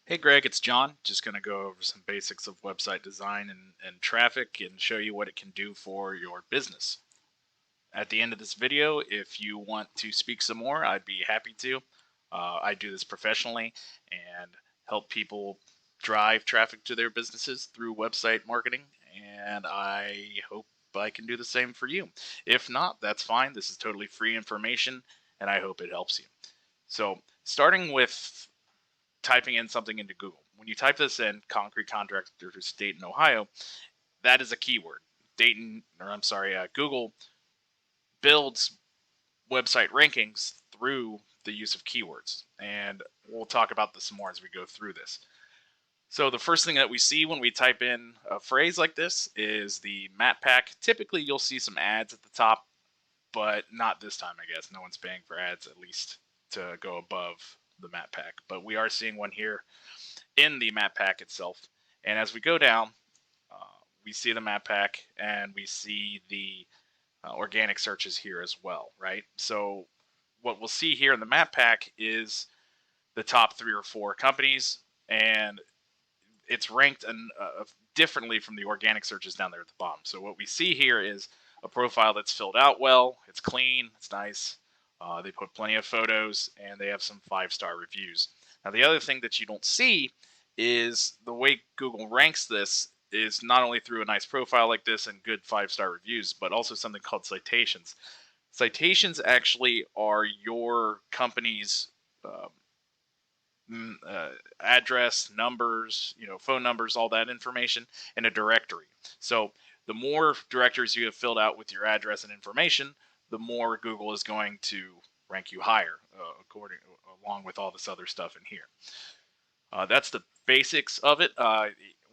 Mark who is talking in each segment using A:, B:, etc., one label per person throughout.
A: Hey Greg, it's John. Just going to go over some basics of website design and traffic and show you what it can do for your business. At the end of this video, if you want to speak some more, I'd be happy to. I do this professionally and help people drive traffic to their businesses through website marketing, and I hope I can do the same for you. If not, that's fine. This is totally free information, and I hope it helps you. So, starting with typing in something into Google. When you type this in, concrete contractors, Dayton, Ohio, that is a keyword. Google builds website rankings through the use of keywords. And we'll talk about this more as we go through this. So the first thing that we see when we type in a phrase like this is the map pack. Typically, you'll see some ads at the top, but not this time, I guess. No one's paying for ads, at least to go above the map pack. But we are seeing one here in the map pack itself. And as we go down, uh, we see the map pack and we see the organic searches here as well, right? So what we'll see here in the map pack is the top 3 or 4 companies, and it's ranked differently from the organic searches down there at the bottom. So what we see here is a profile that's filled out well, it's clean, it's nice. They put plenty of photos, and they have some 5-star reviews. Now, the other thing that you don't see is the way Google ranks this is not only through a nice profile like this and good 5-star reviews, but also something called citations. Citations actually are your company's address, numbers, phone numbers, all that information in a directory. So the more directories you have filled out with your address and information, the more Google is going to rank you higher, along with all this other stuff in here. That's the basics of it.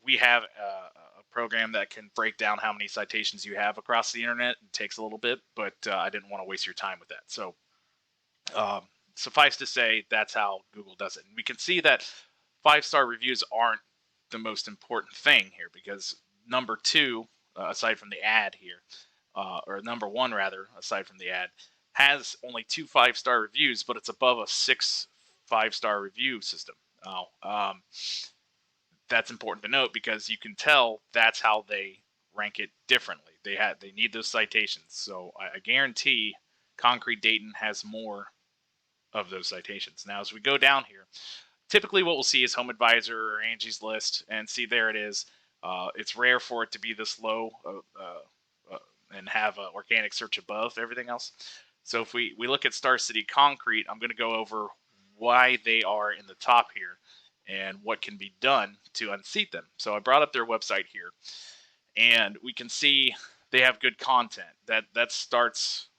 A: We have a program that can break down how many citations you have across the internet. It takes a little bit, but I didn't want to waste your time with that. So um, suffice to say, that's how Google does it. And we can see that 5-star reviews aren't the most important thing here, because number 2, aside from the ad here, or number 1 rather, aside from the ad, has only 2 5-star reviews, but it's above a 6 5-star review system. Now, that's important to note because you can tell that's how they rank it differently. They need those citations. So I guarantee Concrete Dayton has more of those citations. Now, as we go down here, typically what we'll see is Home Advisor or Angie's List, and see there it is. It's rare for it to be this low and have an organic search above everything else. So if we look at Star City Concrete, I'm going to go over why they are in the top here and what can be done to unseat them. So I brought up their website here, and we can see they have good content. That starts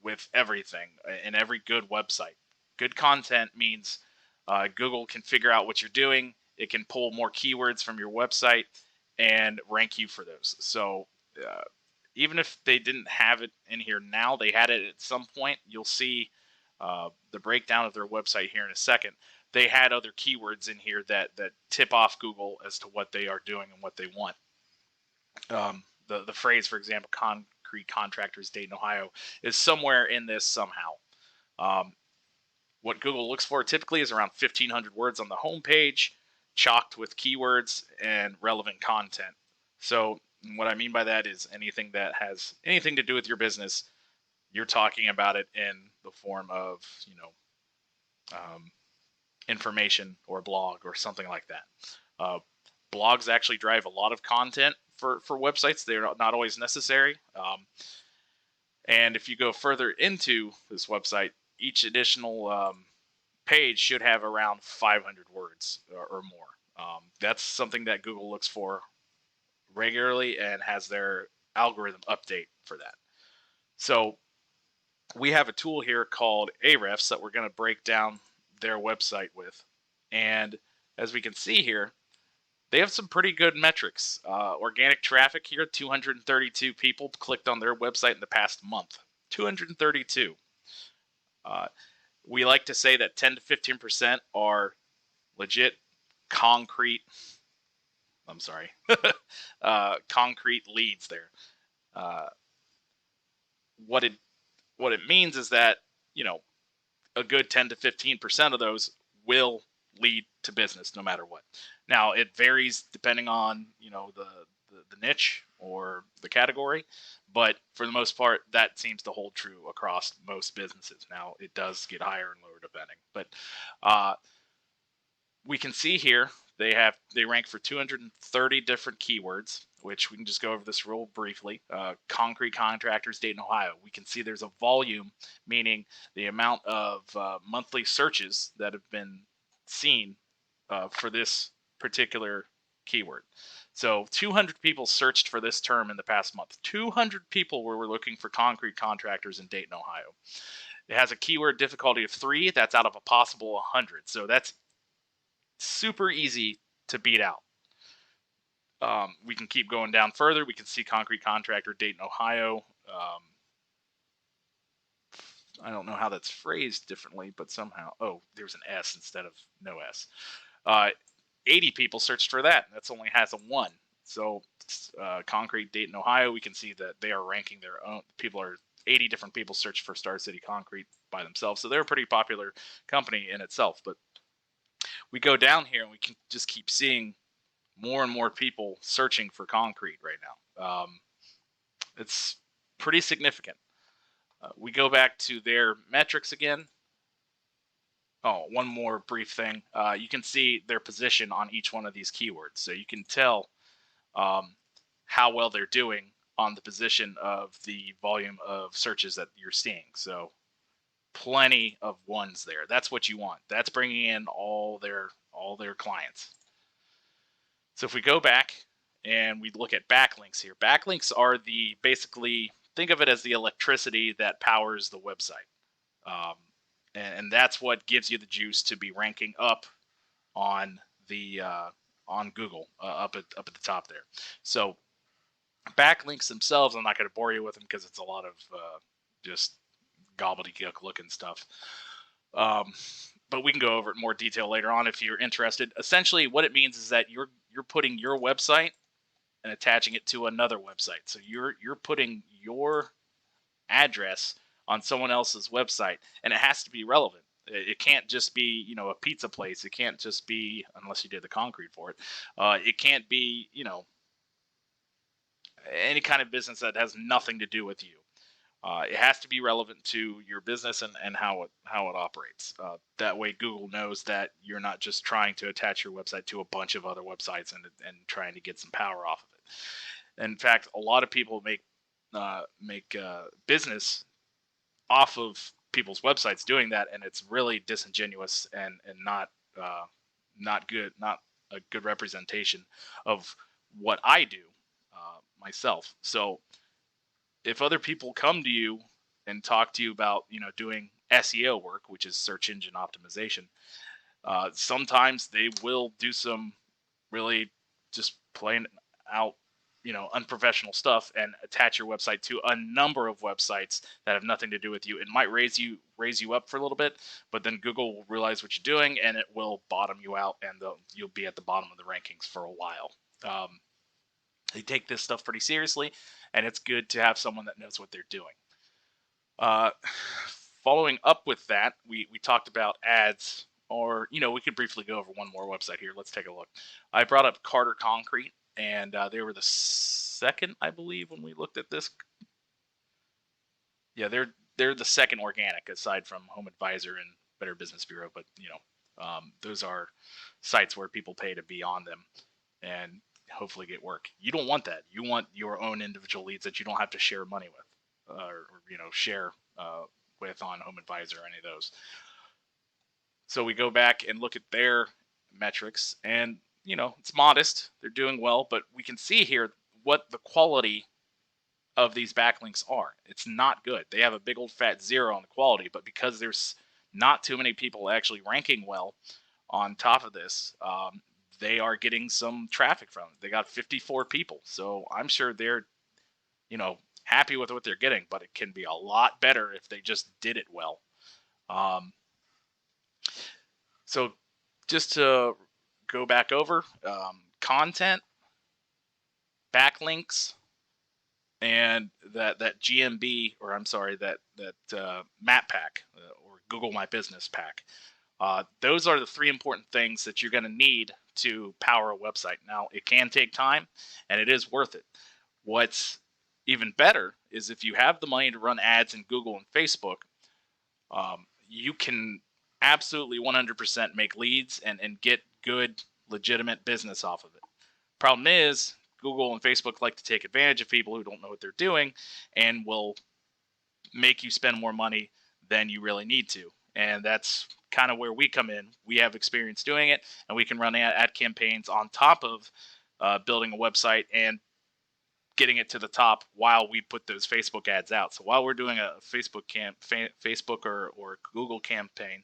A: with everything in every good website. Good content means Google can figure out what you're doing. It can pull more keywords from your website and rank you for those. So even if they didn't have it in here now, they had it at some point. You'll see the breakdown of their website here in a second. They had other keywords in here that tip off Google as to what they are doing and what they want. The phrase, for example, concrete contractors, Dayton, Ohio, is somewhere in this somehow. What Google looks for typically is around 1,500 words on the homepage, chocked with keywords and relevant content. So what I mean by that is anything that has anything to do with your business, you're talking about it in the form of, information or blog or something like that. Blogs actually drive a lot of content for websites. They're not always necessary. And if you go further into this website, each additional page should have around 500 words or more. That's something that Google looks for regularly and has their algorithm update for that. So we have a tool here called Ahrefs that we're going to break down their website with. And as we can see here, they have some pretty good metrics. Organic traffic here, 232 people clicked on their website in the past month. 232. We like to say that 10 to 15% are legit concrete. I'm sorry, concrete leads there. What it means is that a good 10 to 15% of those will lead to business no matter what. Now it varies depending on the niche or the category, but for the most part that seems to hold true across most businesses. Now it does get higher and lower depending, but uh, we can see here they rank for 230 different keywords, which we can just go over this real briefly. Concrete contractors, Dayton, Ohio. We can see there's a volume, meaning the amount of monthly searches that have been seen for this particular keyword. So 200 people searched for this term in the past month. 200 people were looking for concrete contractors in Dayton, Ohio. It has a keyword difficulty of 3. That's out of a possible 100. So that's super easy to beat out. We can keep going down further. We can see concrete contractor, Dayton, Ohio. I don't know how that's phrased differently, but somehow, there's an S instead of no S. 80 people searched for that. That's only has a 1. So concrete, Dayton, Ohio, we can see that they are ranking their own. 80 different people searched for Star City Concrete by themselves. So they're a pretty popular company in itself. But we go down here and we can just keep seeing more and more people searching for concrete right now. It's pretty significant. We go back to their metrics again. Oh, one more brief thing. You can see their position on each one of these keywords. So you can tell how well they're doing on the position of the volume of searches that you're seeing. So plenty of 1s there. That's what you want. That's bringing in all their clients. So if we go back and we look at backlinks here, backlinks are basically, think of it as the electricity that powers the website. And that's what gives you the juice to be ranking up on Google, up at the top there. So backlinks themselves, I'm not going to bore you with them because it's a lot of just gobbledygook looking stuff. But we can go over it in more detail later on if you're interested. Essentially, what it means is that you're putting your website and attaching it to another website. So you're putting your address on someone else's website, and it has to be relevant. It can't just be a pizza place. It can't just be, unless you did the concrete for it. It can't be any kind of business that has nothing to do with you. It has to be relevant to your business and how it operates. That way, Google knows that you're not just trying to attach your website to a bunch of other websites and trying to get some power off of it. In fact, a lot of people make business off of people's websites doing that, and it's really disingenuous and not good, not a good representation of what I do myself. So if other people come to you and talk to you about doing SEO work, which is search engine optimization, sometimes they will do some really just plain out unprofessional stuff and attach your website to a number of websites that have nothing to do with you. It might raise you up for a little bit, but then Google will realize what you're doing and it will bottom you out, and you'll be at the bottom of the rankings for a while. They take this stuff pretty seriously, and it's good to have someone that knows what they're doing. Following up with that, we talked about ads, or we could briefly go over one more website here. Let's take a look. I brought up Carter Concrete, and they were the second, I believe, when we looked at this. Yeah, they're the second organic aside from Home Advisor and Better Business Bureau, but those are sites where people pay to be on them and hopefully get work. You don't want that. You want your own individual leads that you don't have to share money with, or share with on Home Advisor or any of those. So we go back and look at their metrics, and it's modest. They're doing well, but we can see here what the quality of these backlinks are. It's not good. They have a big old fat 0 on the quality, but because there's not too many people actually ranking well on top of this, they are getting some traffic from it. They got 54 people, so I'm sure they're happy with what they're getting, but it can be a lot better if they just did it well. So just to go back over, content, backlinks, and that GMB, or I'm sorry, that map pack, or Google My Business pack, Those are the three important things that you're going to need to power a website. Now, it can take time, and it is worth it. What's even better is if you have the money to run ads in Google and Facebook, you can absolutely 100% make leads and get good, legitimate business off of it. Problem is, Google and Facebook like to take advantage of people who don't know what they're doing and will make you spend more money than you really need to. And that's kind of where we come in. We have experience doing it, and we can run ad campaigns on top of building a website and getting it to the top while we put those Facebook ads out. So while we're doing a Facebook or Google campaign,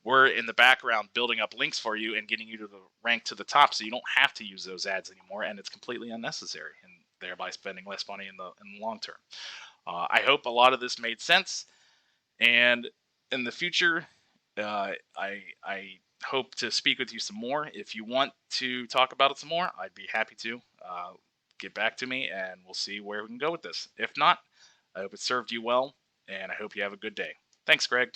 A: we're in the background building up links for you and getting you to the rank to the top, so you don't have to use those ads anymore, and it's completely unnecessary, and thereby spending less money in the long term. I hope a lot of this made sense, and in the future, I hope to speak with you some more. If you want to talk about it some more, I'd be happy to. Get back to me, and we'll see where we can go with this. If not, I hope it served you well, and I hope you have a good day. Thanks, Greg.